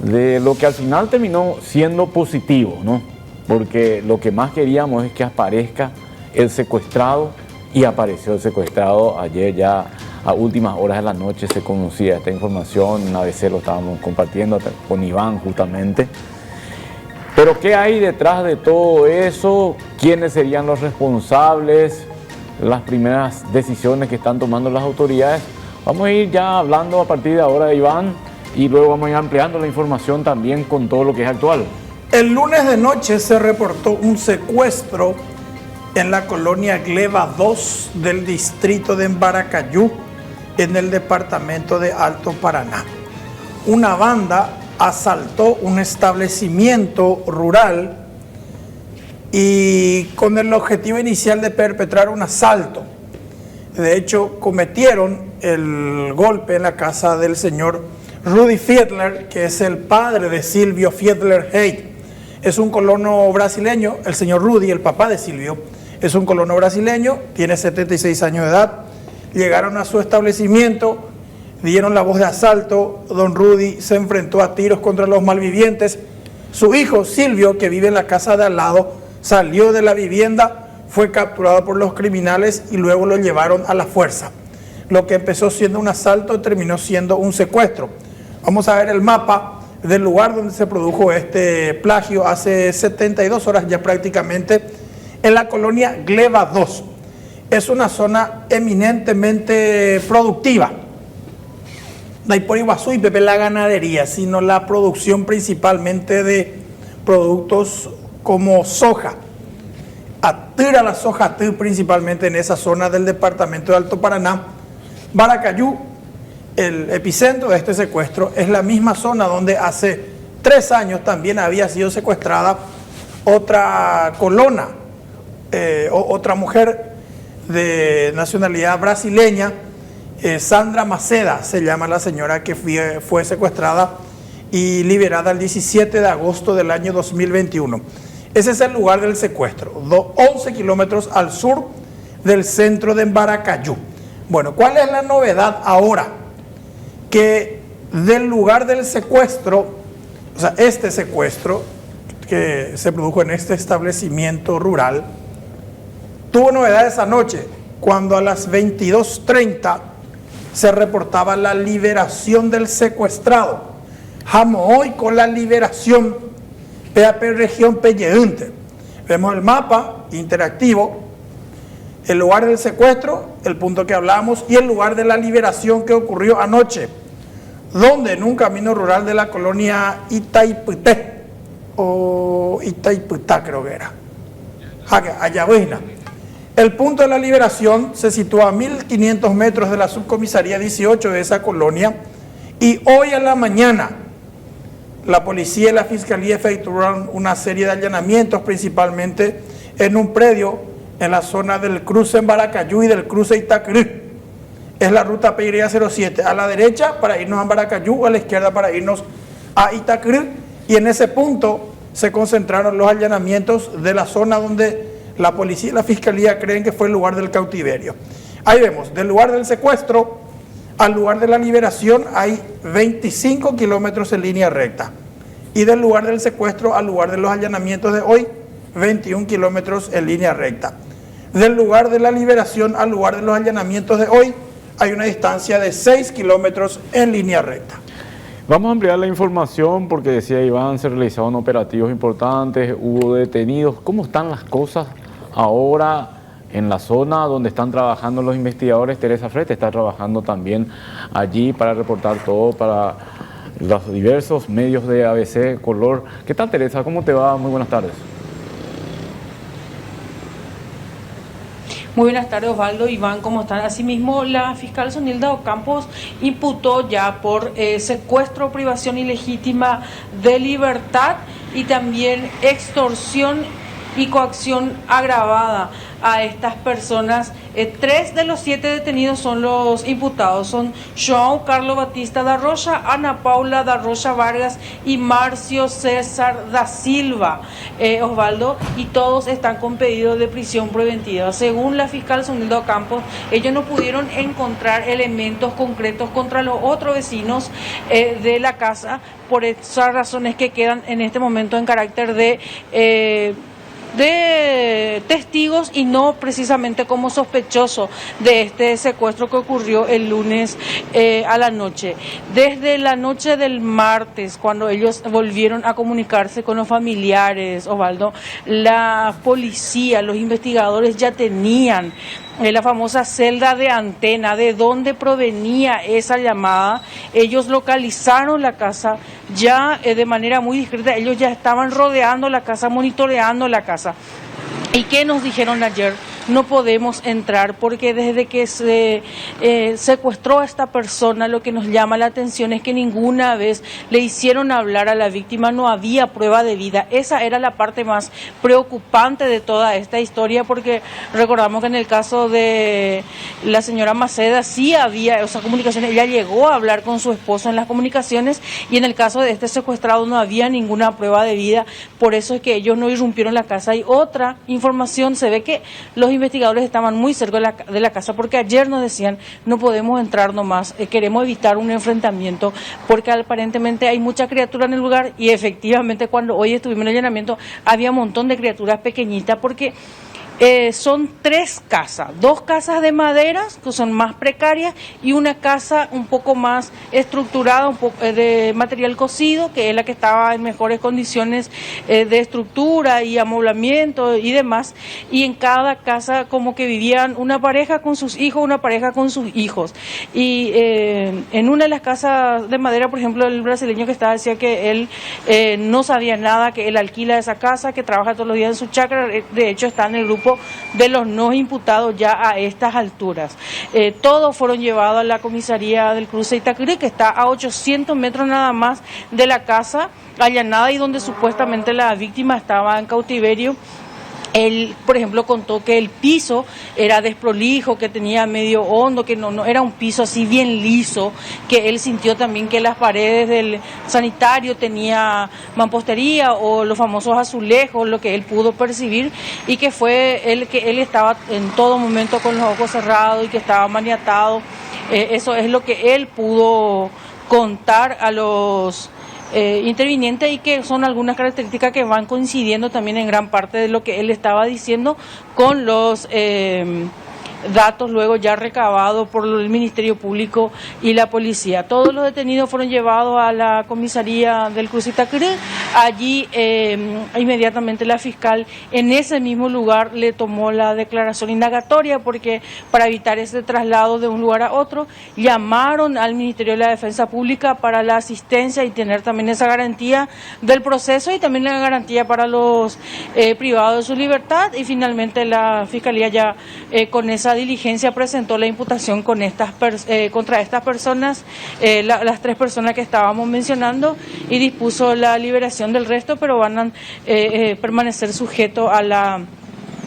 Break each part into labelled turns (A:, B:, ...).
A: de lo que al final terminó siendo positivo, ¿no? Porque lo que más queríamos es que aparezca el secuestrado, y apareció el secuestrado. Ayer ya a últimas horas de la noche se conocía esta información, en ABC lo estábamos compartiendo con Iván justamente. Pero ¿qué hay detrás de todo eso? ¿Quiénes serían los responsables? Las primeras decisiones que están tomando las autoridades. Vamos a ir ya hablando a partir de ahora, Iván, y luego vamos a ir ampliando la información también con todo lo que es actual.
B: El lunes de noche se reportó un secuestro en la colonia Gleba 2 del distrito de Embaracayú, en el departamento de Alto Paraná. Una banda asaltó un establecimiento rural y con el objetivo inicial de perpetrar un asalto. De hecho, cometieron el golpe en la casa del señor Rudy Fiedler, que es el padre de Silvio Fiedler Heyt. Es un colono brasileño, el señor Rudy, el papá de Silvio, es un colono brasileño, tiene 76 años de edad. Llegaron a su establecimiento, dieron la voz de asalto, don Rudy se enfrentó a tiros contra los malvivientes. Su hijo Silvio, que vive en la casa de al lado, salió de la vivienda, fue capturado por los criminales y luego lo llevaron a la fuerza. Lo que empezó siendo un asalto terminó siendo un secuestro. Vamos a ver el mapa del lugar donde se produjo este plagio hace 72 horas ya prácticamente, en la colonia Gleba 2. Es una zona eminentemente productiva. No hay por Iguazú y Pepe la ganadería, sino la producción principalmente de productos como soja. Atira la soja principalmente en esa zona del departamento de Alto Paraná. Baracayú, el epicentro de este secuestro, es la misma zona donde hace 3 años también había sido secuestrada otra colona, otra mujer de nacionalidad brasileña, Sandra Maceda se llama la señora, que fue secuestrada y liberada el 17 de agosto del año 2021. Ese es el lugar del secuestro, 11 kilómetros al sur del centro de Embaracayú. Bueno, ¿cuál es la novedad ahora? Que del lugar del secuestro, o sea, este secuestro que se produjo en este establecimiento rural, tuvo novedades anoche, cuando a las 22:30 se reportaba la liberación del secuestrado. Jamo hoy con la liberación PAP región Pelleunte. Vemos el mapa interactivo, el lugar del secuestro, el punto que hablamos, y el lugar de la liberación que ocurrió anoche, donde en un camino rural de la colonia Itaipité, o Itaiputá creo que era, Ayahuina. El punto de la liberación se sitúa a 1500 metros de la subcomisaría 18 de esa colonia, y hoy a la mañana la policía y la fiscalía efectuaron una serie de allanamientos, principalmente en un predio en la zona del cruce en Baracayú y del cruce Itacrí. Es la ruta Pereira 07, a la derecha para irnos a Baracayú, a la izquierda para irnos a Itacrí, y en ese punto se concentraron los allanamientos de la zona donde la policía y la fiscalía creen que fue el lugar del cautiverio. Ahí vemos, del lugar del secuestro al lugar de la liberación hay 25 kilómetros en línea recta, y del lugar del secuestro al lugar de los allanamientos de hoy, 21 kilómetros en línea recta. Del lugar de la liberación al lugar de los allanamientos de hoy hay una distancia de 6 kilómetros en línea recta.
A: Vamos a ampliar la información porque decía Iván, se realizaron operativos importantes, hubo detenidos. ¿Cómo están las cosas ahora en la zona donde están trabajando los investigadores? Teresa Frete está trabajando también allí para reportar todo para los diversos medios de ABC Color. ¿Qué tal, Teresa? ¿Cómo te va? Muy buenas tardes.
C: Muy buenas tardes, Osvaldo, Iván, ¿cómo están? Asimismo, la fiscal Sonilda Ocampos imputó ya por secuestro, privación ilegítima de libertad y también extorsión y coacción agravada a estas personas 3 de los 7 detenidos son los imputados, son João Carlos Batista da Rocha, Ana Paula da Rocha Vargas y Márcio César da Silva, Osvaldo, y todos están con pedido de prisión preventiva. Según la fiscal Sonilda Ocampo, ellos no pudieron encontrar elementos concretos contra los otros vecinos de la casa, por esas razones que quedan en este momento en carácter de testigos y no precisamente como sospechoso de este secuestro que ocurrió el lunes a la noche. Desde la noche del martes, cuando ellos volvieron a comunicarse con los familiares, Osvaldo, la policía, los investigadores ya tenían la famosa celda de antena, de dónde provenía esa llamada. Ellos localizaron la casa ya de manera muy discreta, ellos ya estaban rodeando la casa, monitoreando la casa. ¿Y qué nos dijeron ayer? No podemos entrar porque desde que se secuestró a esta persona, lo que nos llama la atención es que ninguna vez le hicieron hablar a la víctima, no había prueba de vida. Esa era la parte más preocupante de toda esta historia, porque recordamos que en el caso de la señora Maceda sí había esa comunicación, ella llegó a hablar con su esposo en las comunicaciones, y en el caso de este secuestrado no había ninguna prueba de vida, por eso es que ellos no irrumpieron la casa. Y otra información, se ve que los investigadores estaban muy cerca de la casa, porque ayer nos decían no podemos entrar nomás, queremos evitar un enfrentamiento porque aparentemente hay mucha criatura en el lugar, y efectivamente cuando hoy estuvimos en el allanamiento había un montón de criaturas pequeñitas, porque son 3 casas, 2 casas de maderas que son más precarias y una casa un poco más estructurada, un poco de material cocido, que es la que estaba en mejores condiciones de estructura y amoblamiento y demás, y en cada casa como que vivían una pareja con sus hijos, una pareja con sus hijos. Y en una de las casas de madera, por ejemplo, el brasileño que estaba decía que él no sabía nada, que él alquila esa casa, que trabaja todos los días en su chacra, de hecho está en el grupo de los no imputados ya a estas alturas. Todos fueron llevados a la comisaría del cruce Itacrí, que está a 800 metros nada más de la casa allanada y donde supuestamente la víctima estaba en cautiverio. Él, por ejemplo, contó que el piso era desprolijo, que tenía medio hondo, que no era un piso así bien liso, que él sintió también que las paredes del sanitario tenía mampostería o los famosos azulejos, lo que él pudo percibir, y que fue él que él estaba en todo momento con los ojos cerrados y que estaba maniatado. Eso es lo que él pudo contar a los interviniente, y que son algunas características que van coincidiendo también en gran parte de lo que él estaba diciendo con los datos luego ya recabados por el Ministerio Público y la policía. Todos los detenidos fueron llevados a la comisaría del Cruce Itacrí. Allí inmediatamente la fiscal en ese mismo lugar le tomó la declaración indagatoria, porque para evitar ese traslado de un lugar a otro llamaron al Ministerio de la Defensa Pública para la asistencia y tener también esa garantía del proceso y también la garantía para los privados de su libertad, y finalmente la fiscalía ya con esa diligencia presentó la imputación con contra estas personas, las 3 personas que estábamos mencionando, y dispuso la liberación del resto, pero van a permanecer sujetos a la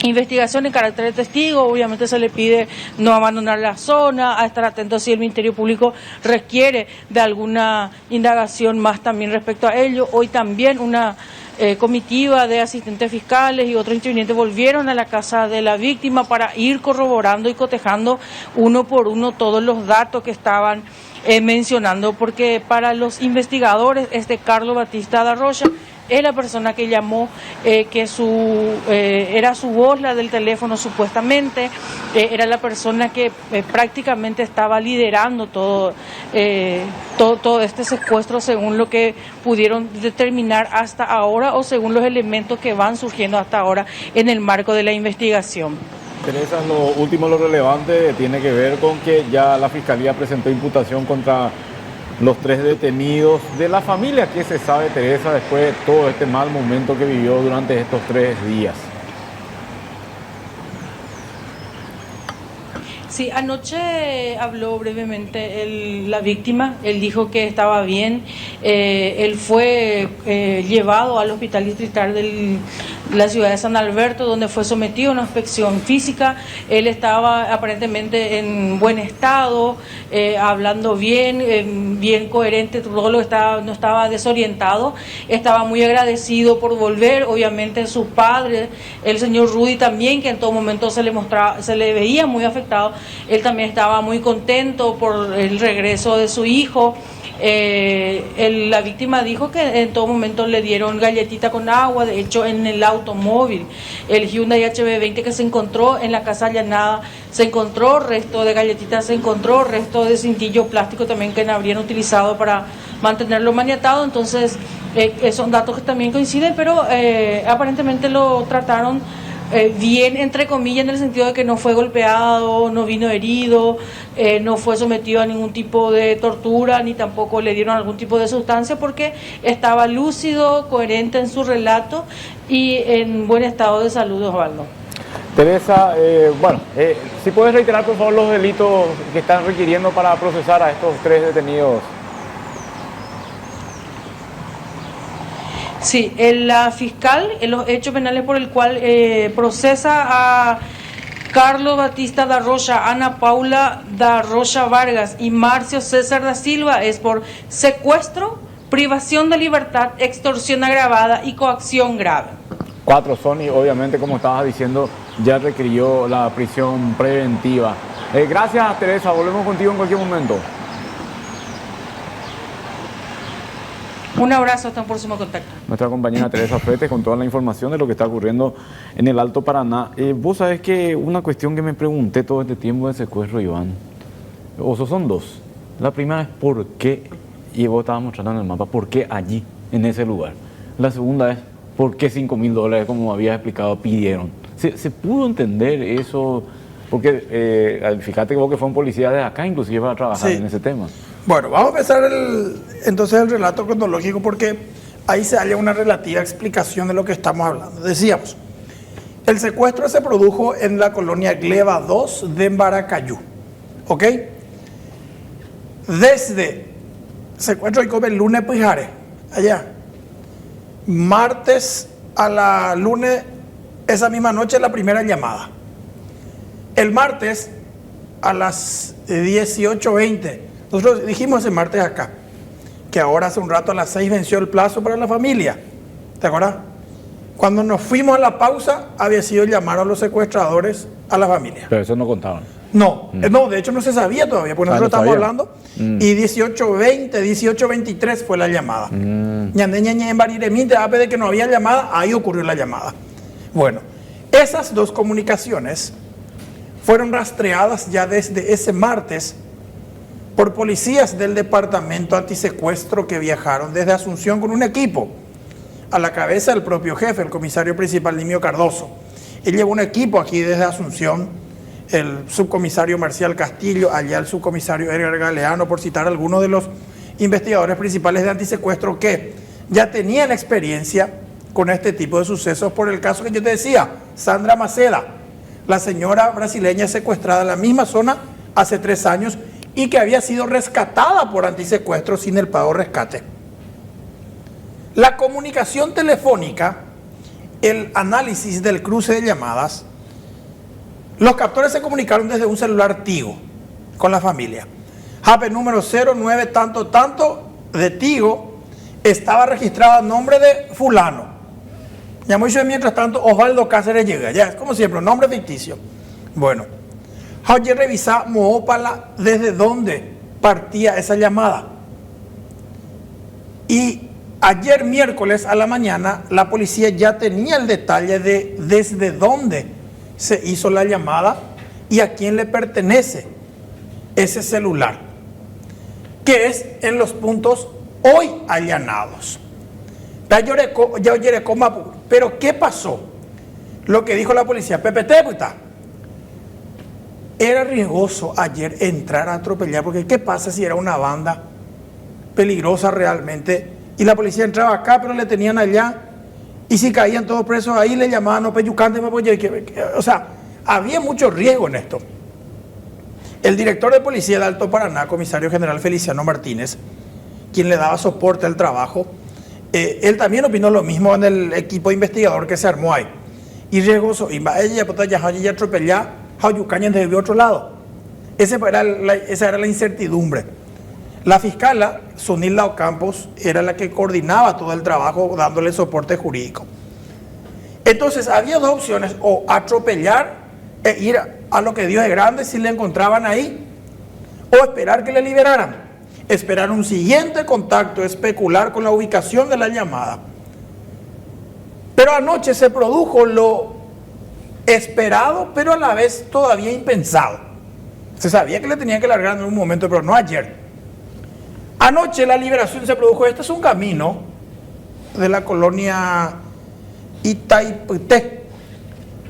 C: investigación en carácter de testigo. Obviamente se le pide no abandonar la zona, a estar atentos si el Ministerio Público requiere de alguna indagación más también respecto a ello. Hoy también una comitiva de asistentes fiscales y otros intervinientes volvieron a la casa de la víctima para ir corroborando y cotejando uno por uno todos los datos que estaban mencionando, porque para los investigadores Carlos Batista da Rocha es la persona que llamó, que era su voz la del teléfono supuestamente, era la persona que prácticamente estaba liderando todo este secuestro, según lo que pudieron determinar hasta ahora o según los elementos que van surgiendo hasta ahora en el marco de la investigación.
A: Teresa, lo último, lo relevante, tiene que ver con que ya la Fiscalía presentó imputación contra los 3 detenidos de la familia. ¿Qué se sabe, Teresa, después de todo este mal momento que vivió durante estos 3 días?
C: Sí, anoche habló brevemente la víctima, él dijo que estaba bien, él fue llevado al hospital distrital de la ciudad de San Alberto, donde fue sometido a una inspección física, él estaba aparentemente en buen estado, hablando bien, bien coherente, todo no estaba desorientado, estaba muy agradecido por volver, obviamente su padre, el señor Rudy también, que en todo momento se le veía muy afectado. Él también estaba muy contento por el regreso de su hijo. La víctima dijo que en todo momento le dieron galletita con agua, de hecho en el automóvil, el Hyundai HB20 que se encontró en la casa allanada, se encontró resto de galletitas, se encontró resto de cintillo plástico también que habrían utilizado para mantenerlo maniatado, entonces son datos que también coinciden, pero aparentemente lo trataron bien, entre comillas, en el sentido de que no fue golpeado, no vino herido, no fue sometido a ningún tipo de tortura, ni tampoco le dieron algún tipo de sustancia, porque estaba lúcido, coherente en su relato y en buen estado de salud, Osvaldo.
A: Teresa, si puedes reiterar por favor los delitos que están requiriendo para procesar a estos 3 detenidos.
C: Sí, la fiscal, en los hechos penales por el cual procesa a Carlos Batista da Rocha, Ana Paula da Rocha Vargas y Marcio César da Silva es por secuestro, privación de libertad, extorsión agravada y coacción grave.
A: 4 son y obviamente, como estabas diciendo, ya requirió la prisión preventiva. Gracias, Teresa, volvemos contigo en cualquier momento.
C: Un abrazo, hasta un próximo contacto.
A: Nuestra compañera Teresa Fretes con toda la información de lo que está ocurriendo en el Alto Paraná. Vos sabés que una cuestión que me pregunté todo este tiempo de secuestro, Iván, son 2. La primera es por qué, y vos estabas mostrando en el mapa, por qué allí, en ese lugar. La segunda es por qué $5.000, como habías explicado, pidieron. ¿Se pudo entender eso? Porque fíjate que vos que fue un policía de acá, inclusive para trabajar en ese tema.
B: Bueno, vamos a empezar entonces el relato cronológico porque ahí se halla una relativa explicación de lo que estamos hablando. Decíamos, el secuestro se produjo en la colonia Gleba 2 de Embaracayú, ¿ok? Desde secuestro y come el lunes Pujare, allá. Martes a la lunes, esa misma noche, la primera llamada. El martes a las 18:20, nosotros dijimos ese martes acá, que ahora hace un rato a las 6 venció el plazo para la familia. ¿Te acuerdas? Cuando nos fuimos a la pausa, había sido llamar a los secuestradores a la familia.
A: Pero eso no contaban.
B: No, de hecho no se sabía todavía, porque nosotros estábamos hablando, y 18:20, 18:23 fue la llamada. En Bariremín, de que no había llamada, ahí ocurrió la llamada. Bueno, esas 2 comunicaciones fueron rastreadas ya desde ese martes por policías del departamento antisecuestro que viajaron desde Asunción con un equipo, a la cabeza del propio jefe, el comisario principal Nimio Cardoso. Él llevó un equipo aquí desde Asunción, el subcomisario Marcial Castillo, allá el subcomisario Edgar Galeano, por citar algunos de los investigadores principales de antisecuestro que ya tenían experiencia con este tipo de sucesos, por el caso que yo te decía, Sandra Maceda, la señora brasileña secuestrada en la misma zona hace 3 años y que había sido rescatada por antisecuestro sin el pago rescate. La comunicación telefónica, el análisis del cruce de llamadas, los captores se comunicaron desde un celular Tigo con la familia. JAPE número 09 tanto de Tigo estaba registrado a nombre de fulano. Llamó y mientras tanto Osvaldo Cáceres llega, ya, como siempre, un nombre ficticio. Bueno, ayer revisamos Moópala desde dónde partía esa llamada. Y ayer miércoles a la mañana la policía ya tenía el detalle de desde dónde se hizo la llamada y a quién le pertenece ese celular, que es en los puntos hoy allanados. Pero ¿qué pasó? Lo que dijo la policía, era riesgoso ayer entrar a atropellar, porque ¿qué pasa si era una banda peligrosa realmente? Y la policía entraba acá, pero le tenían allá, y si caían todos presos ahí, le llamaban, no, peyucante, o sea, había mucho riesgo en esto. El director de policía de Alto Paraná, comisario general Feliciano Martínez, quien le daba soporte al trabajo, él también opinó lo mismo en el equipo investigador que se armó ahí. Y riesgoso, y ella ya atropellá, Hayucaña desde otro lado. Esa era la incertidumbre. La fiscala, Sunilda Ocampos, era la que coordinaba todo el trabajo dándole soporte jurídico. Entonces había dos opciones, o atropellar e ir a lo que Dios es grande si le encontraban ahí, o esperar que le liberaran, esperar un siguiente contacto, especular con la ubicación de la llamada. Pero anoche se produjo lo esperado, pero a la vez todavía impensado. Se sabía que le tenían que largar en un momento, pero no ayer. Anoche la liberación se produjo. Este es un camino de la colonia Itaipté,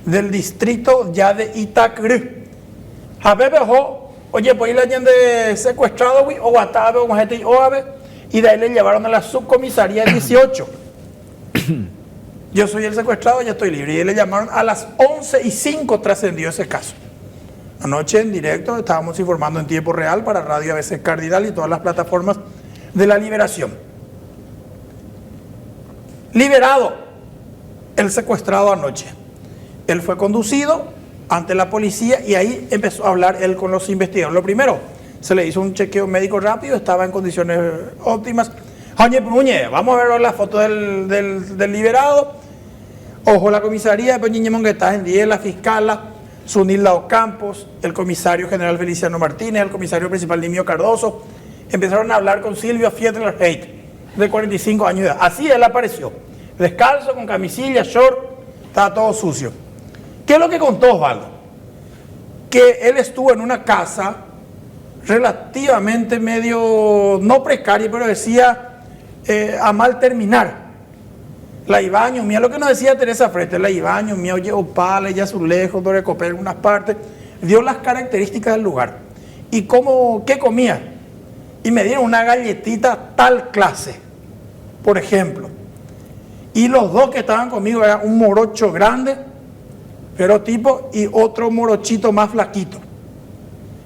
B: del distrito ya de Itacrú. Oye, pues ahí la gente secuestrado, o guatabe, o gente y de ahí le llevaron a la subcomisaría 18. Yo soy el secuestrado, ya estoy libre. Y le llamaron a las 11:05, trascendió ese caso. Anoche en directo estábamos informando en tiempo real para Radio ABC Cardinal y todas las plataformas de la liberación. Liberado el secuestrado anoche. Él fue conducido ante la policía y ahí empezó a hablar él con los investigadores. Lo primero, se le hizo un chequeo médico rápido, estaba en condiciones óptimas. Oye, Muñe, vamos a ver la foto del liberado. Ojo, la comisaría de Peñiñemón que está en 10, la fiscala Sunilda Ocampos, el comisario general Feliciano Martínez, el comisario principal Nimio Cardoso, empezaron a hablar con Silvio Fiedler Haidt, de 45 años de edad. Así él apareció, descalzo, con camisilla, short, estaba todo sucio. ¿Qué es lo que contó Osvaldo? Que él estuvo en una casa relativamente medio, no precaria, pero decía a mal terminar. La Ibaño, mía, lo que nos decía Teresa Frete, la Ibaño, mía, oye, Opala, ya Azulejos, Dorecopé, en algunas partes, dio las características del lugar. Y qué comía. Y me dieron una galletita tal clase, por ejemplo. Y los dos que estaban conmigo eran un morocho grande, pero tipo, y otro morochito más flaquito.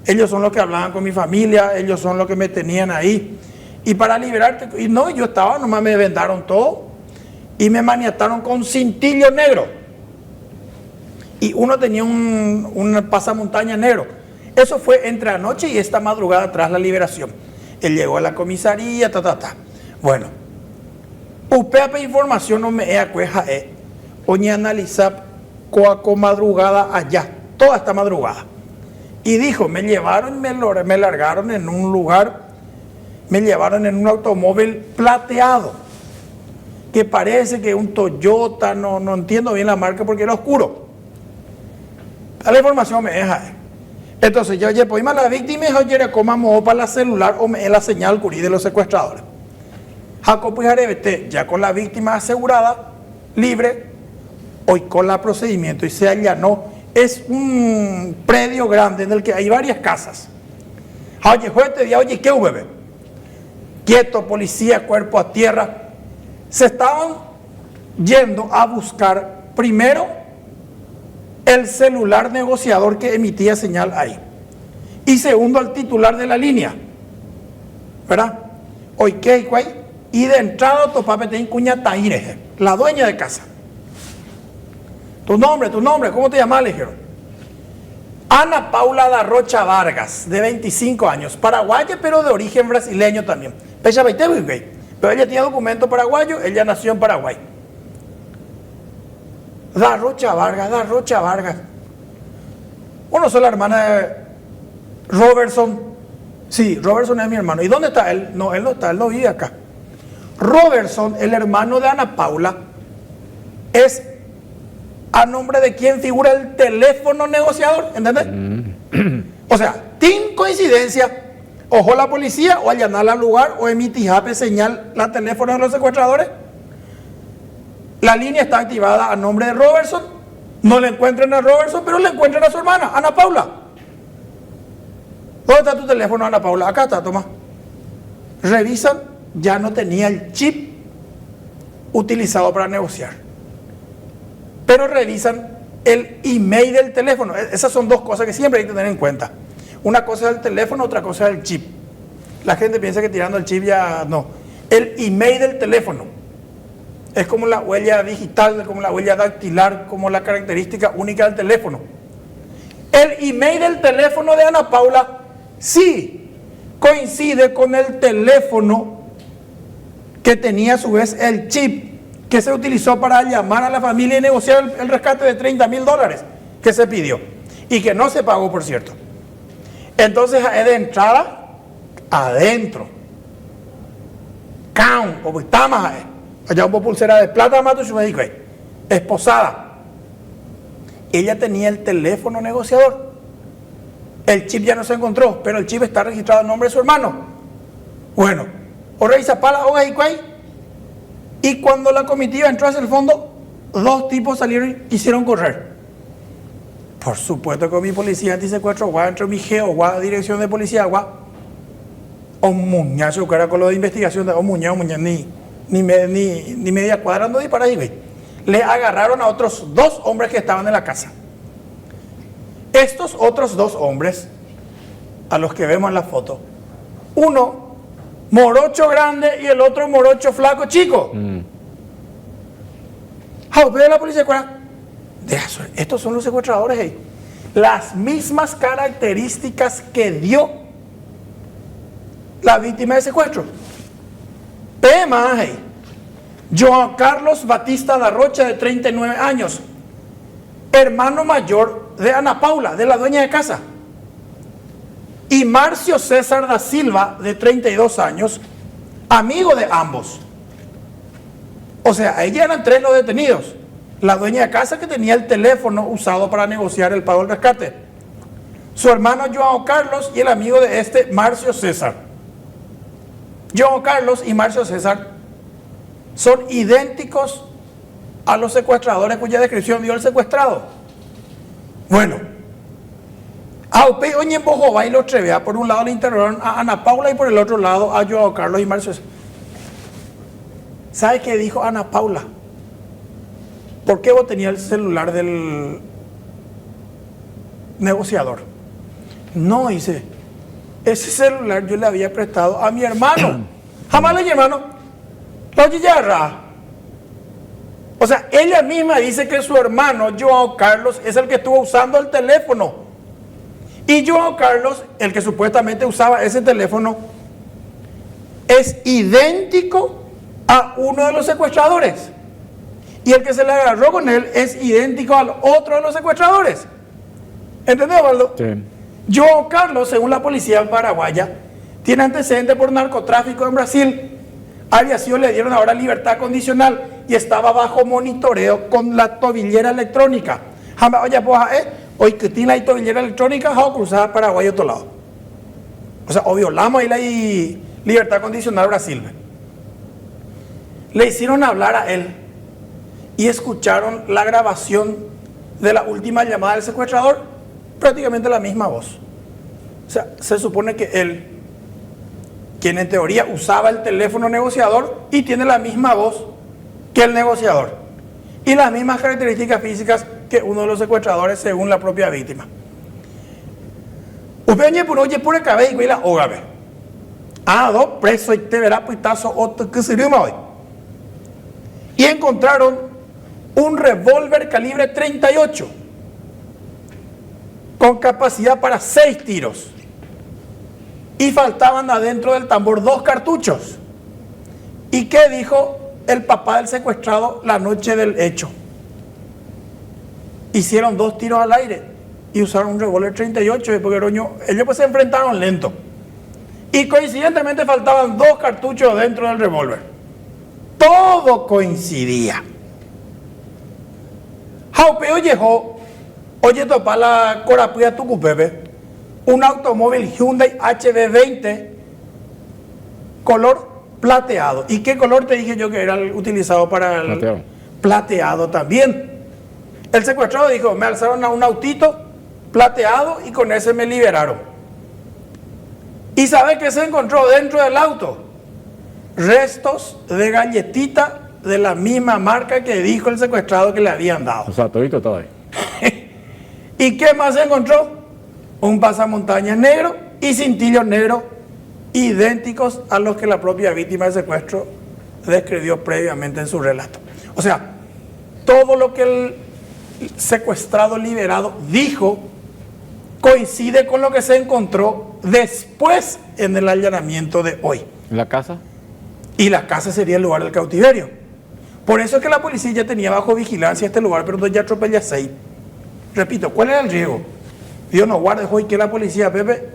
B: Ellos son los que hablaban con mi familia, ellos son los que me tenían ahí. Y para liberarte, y no, yo estaba, nomás me vendaron todo y me maniataron con cintillo negro. Y uno tenía un pasamontaña negro. Eso fue entre anoche y esta madrugada tras la liberación. Él llegó a la comisaría, Bueno, UPAP información no me acueja, oñe analizar coaco madrugada allá, toda esta madrugada. Y dijo, me llevaron, me largaron en un lugar, me llevaron en un automóvil plateado, que parece que es un Toyota, no entiendo bien la marca porque era oscuro. La información me deja. Entonces yo oye, pues la víctima es oye, comamos para la celular o me la señal curí de los secuestradores. Jacopo y Jarebete, ya con la víctima asegurada, libre, hoy con el procedimiento y se allanó. Es un predio grande en el que hay varias casas. Oye, juez, día, oye, ¿qué hubo? Quieto, policía, cuerpo a tierra. Se estaban yendo a buscar primero el celular negociador que emitía señal ahí. Y segundo, al titular de la línea. ¿Verdad? Hoy, ¿qué hay? Y de entrada, topapete en cuña Taire, la dueña de casa. Tu nombre, ¿cómo te llamas? Le dijeron. Ana Paula da Rocha Vargas, de 25 años, paraguaya, pero de origen brasileño también. Pero ella tiene documento paraguayo, ella nació en Paraguay. Da Rocha Vargas. Bueno, soy la hermana de Robertson. Sí, Robertson es mi hermano. ¿Y dónde está él? No, él no está, él no vive acá. Robertson, el hermano de Ana Paula, es a nombre de quien figura el teléfono negociador, ¿entendés? O sea, sin coincidencia, ojo la policía o allanar al lugar o emitijape señal la teléfono de los secuestradores. La línea está activada a nombre de Robertson, no le encuentran a Robertson, pero le encuentran a su hermana, Ana Paula. ¿Dónde está tu teléfono, Ana Paula? Acá está, toma. Revisan, ya no tenía el chip utilizado para negociar. Pero revisan el email del teléfono. Esas son dos cosas que siempre hay que tener en cuenta. Una cosa es el teléfono, otra cosa es el chip. La gente piensa que tirando el chip ya no. El email del teléfono es como la huella digital, como la huella dactilar, como la característica única del teléfono. El email del teléfono de Ana Paula sí coincide con el teléfono que tenía a su vez el chip que se utilizó para llamar a la familia y negociar el rescate de $30,000 que se pidió y que no se pagó, por cierto. Entonces, de entrada, adentro, count, como está más, allá hubo pulsera de plata, mato, y me dijo, esposada. Ella tenía el teléfono negociador. El chip ya no se encontró, pero el chip está registrado en nombre de su hermano. Bueno, Orey Zapala, Oga y Cuay. Y cuando la comitiva entró hacia el fondo, dos tipos salieron y quisieron correr. Por supuesto que mi policía antisecuestro, guau, entró mi geo, guau, dirección de policía, guau. O muñazo, que era con lo de investigación, o muñazo, ni media cuadra ando disparar ahí, güey. Le agarraron a otros dos hombres que estaban en la casa. Estos otros dos hombres, a los que vemos en la foto, uno morocho grande y el otro morocho flaco chico. Pero la policía, estos son los secuestradores, hey. Las mismas características que dio la víctima de secuestro. Pema, hey. Joan Carlos Batista da Rocha, de 39 años, hermano mayor de Ana Paula, de la dueña de casa. Y Marcio César da Silva, de 32 años, amigo de ambos. O sea, ahí eran tres los detenidos. La dueña de casa, que tenía el teléfono usado para negociar el pago del rescate, su hermano Joan Carlos y el amigo de este, Marcio César. Joan Carlos y Marcio César son idénticos a los secuestradores cuya descripción dio el secuestrado. Bueno, Aupe Oñe Bojoba y los Trevea, por un lado le interrogaron a Ana Paula y por el otro lado a Joan Carlos y Marcio César. ¿Sabe qué dijo Ana Paula? ¿Por qué vos tenías el celular del negociador? No, dice, ese celular yo le había prestado a mi hermano. Jamás le hermano. La Yarra. O sea, ella misma dice que su hermano, Joan Carlos, es el que estuvo usando el teléfono. Y Joan Carlos, el que supuestamente usaba ese teléfono, es idéntico a uno de los secuestradores. Y el que se le agarró con él es idéntico al otro de los secuestradores. ¿Entendés, Osvaldo? Sí. Joan Carlos, según la policía paraguaya, tiene antecedentes por narcotráfico en Brasil. Aviación le dieron ahora libertad condicional y estaba bajo monitoreo con la tobillera electrónica. Oye, pues, hoy que tiene la tobillera electrónica, va cruzar a Paraguay a otro lado. O sea, o violamos ahí la libertad condicional Brasil. Le hicieron hablar a él y escucharon la grabación de la última llamada del secuestrador, prácticamente la misma voz. O sea, se supone que él, quien en teoría usaba el teléfono negociador, y tiene la misma voz que el negociador y las mismas características físicas que uno de los secuestradores, según la propia víctima. Upeñe por oye por el cabello y la ógabe. Dos presos y te verá puitazo otro que se hoy. Y encontraron un revólver calibre 38 con capacidad para 6 tiros. Y faltaban adentro del tambor 2 cartuchos. ¿Y qué dijo el papá del secuestrado la noche del hecho? Hicieron 2 tiros al aire y usaron un revólver 38 porque ellos pues se enfrentaron lento. Y coincidentemente faltaban 2 cartuchos dentro del revólver. Todo coincidía. Jaupeo llegó, oye, topa la Corapía Tucupepe, un automóvil Hyundai HB20 color plateado. ¿Y qué color te dije yo que era el utilizado para el plateado? Plateado también. El secuestrado dijo, me alzaron a un autito plateado y con ese me liberaron. ¿Y sabe qué se encontró dentro del auto? Restos de galletita de la misma marca que dijo el secuestrado que le habían dado.
A: O sea, todito todo ahí.
B: ¿Y qué más se encontró? un pasamontañas negro y cintillos negros idénticos a los que la propia víctima del secuestro describió previamente en su relato. O sea, todo lo que el secuestrado liberado dijo coincide con lo que se encontró después en el allanamiento de hoy.
A: ¿La casa?
B: Y la casa sería el lugar del cautiverio. Por eso es que la policía ya tenía bajo vigilancia este lugar, pero ya atropella 6. Repito, ¿cuál era el riesgo? Dios nos guarde hoy que la policía, Pepe,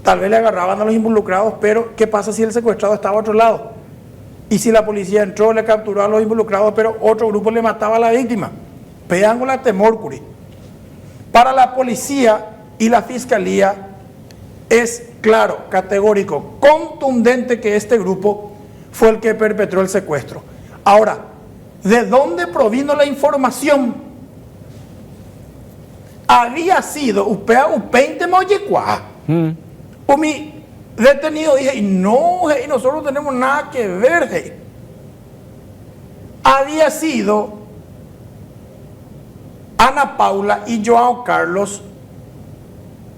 B: tal vez le agarraban a los involucrados, pero ¿qué pasa si el secuestrado estaba a otro lado? Y si la policía entró, le capturó a los involucrados, pero otro grupo le mataba a la víctima. Peángola temor, curi. Para la policía y la fiscalía es claro, categórico, contundente que este grupo fue el que perpetró el secuestro. Ahora, ¿de dónde provino la información? Había sido upea upeinte moyecua. Mi detenido dije, y no, y nosotros no tenemos nada que ver. Hey. Había sido Ana Paula y Joao Carlos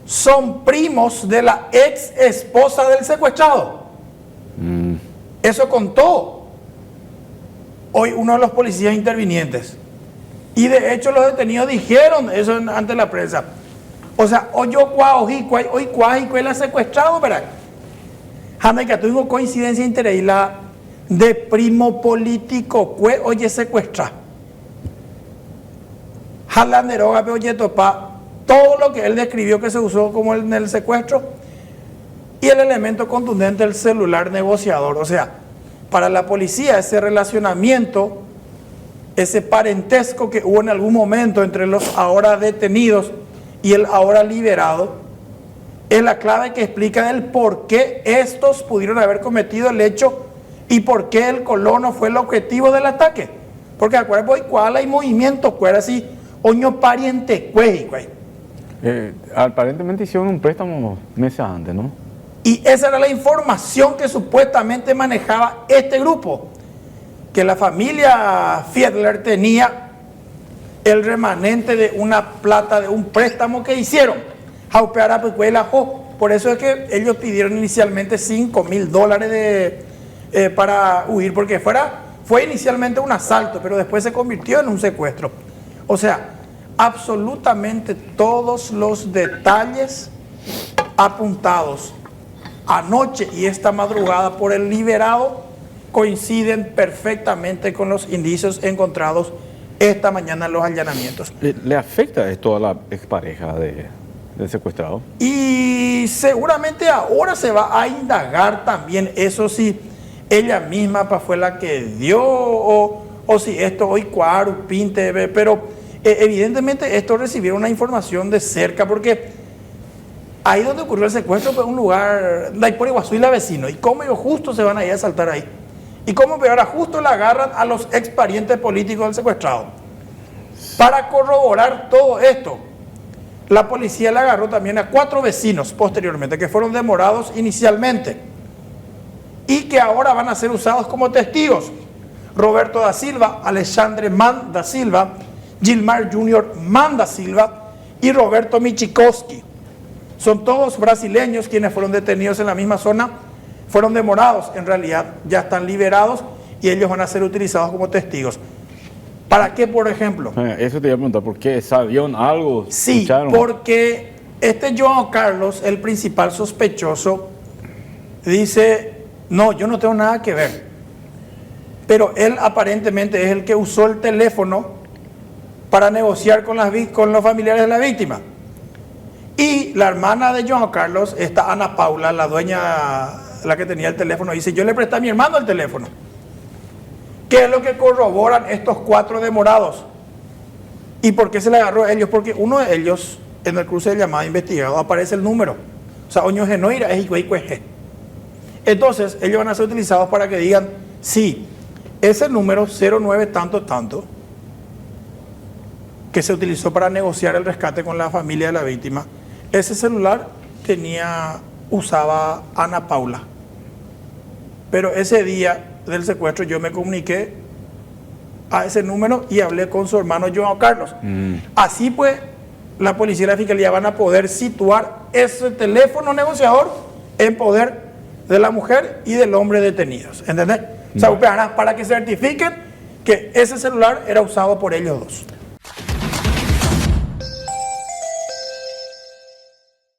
B: son primos de la ex esposa del secuestrado. Eso contó hoy uno de los policías intervinientes. Y de hecho los detenidos dijeron eso ante la prensa. O sea, hoy la secuestrado, ¿verdad? Jame que tuvo coincidencia increíble de primo político, oye secuestra. Jalanderoga, oye topa, todo lo que él describió que se usó como en el secuestro y el elemento contundente del celular negociador. O sea, para la policía ese relacionamiento, ese parentesco que hubo en algún momento entre los ahora detenidos y el ahora liberado, es la clave que explica el por qué estos pudieron haber cometido el hecho y por qué el colono fue el objetivo del ataque. Porque acuérdense, cuál hay movimiento, cuál así, oño pariente,
A: Aparentemente hicieron un préstamo meses antes, ¿no?
B: Y esa era la información que supuestamente manejaba este grupo, que la familia Fiedler tenía el remanente de una plata, de un préstamo que hicieron. Por eso es que ellos pidieron inicialmente $5,000 para huir, porque fue inicialmente un asalto, pero después se convirtió en un secuestro. O sea, absolutamente todos los detalles apuntados anoche y esta madrugada por el liberado coinciden perfectamente con los indicios encontrados esta mañana en los allanamientos.
A: ¿Le afecta esto a la expareja del secuestrado?
B: Y seguramente ahora se va a indagar también eso, si ella misma fue la que dio o si esto hoy cuaro, pinte, pero evidentemente esto recibieron una información de cerca, porque ahí donde ocurrió el secuestro fue un lugar, por Iguazú y la vecino, y cómo ellos justo se van a ir a saltar ahí. Y cómo ahora justo le agarran a los ex parientes políticos del secuestrado. Para corroborar todo esto, la policía le agarró también a 4 vecinos posteriormente, que fueron demorados inicialmente y que ahora van a ser usados como testigos. Roberto da Silva, Alexandre Man da Silva, Gilmar Jr. Man da Silva y Roberto Michikowski. Son todos brasileños quienes fueron detenidos en la misma zona, fueron demorados, en realidad ya están liberados y ellos van a ser utilizados como testigos. ¿Para qué, por ejemplo?
A: Eso te iba a preguntar, ¿por qué? ¿Sabían algo?
B: Sí,
A: ¿Escucharon?
B: porque Joao Carlos, el principal sospechoso, dice, no, yo no tengo nada que ver. Pero él aparentemente es el que usó el teléfono para negociar con los familiares de la víctima. Y la hermana de Joao Carlos, esta Ana Paula, la dueña, la que tenía el teléfono, dice, yo le presté a mi hermano el teléfono. ¿Qué es lo que corroboran estos 4 demorados? ¿Y por qué se le agarró a ellos? Porque uno de ellos, en el cruce de llamada investigado, aparece el número. O sea, Oño Genoira es Iguaycueje. Entonces, ellos van a ser utilizados para que digan, sí, ese número 09 tanto, que se utilizó para negociar el rescate con la familia de la víctima, ese celular usaba Ana Paula. Pero ese día del secuestro yo me comuniqué a ese número y hablé con su hermano Joao Carlos. Así pues, la policía y la fiscalía van a poder situar ese teléfono negociador en poder de la mujer y del hombre detenidos. ¿Entendés? O sea, para que certifiquen que ese celular era usado por ellos dos.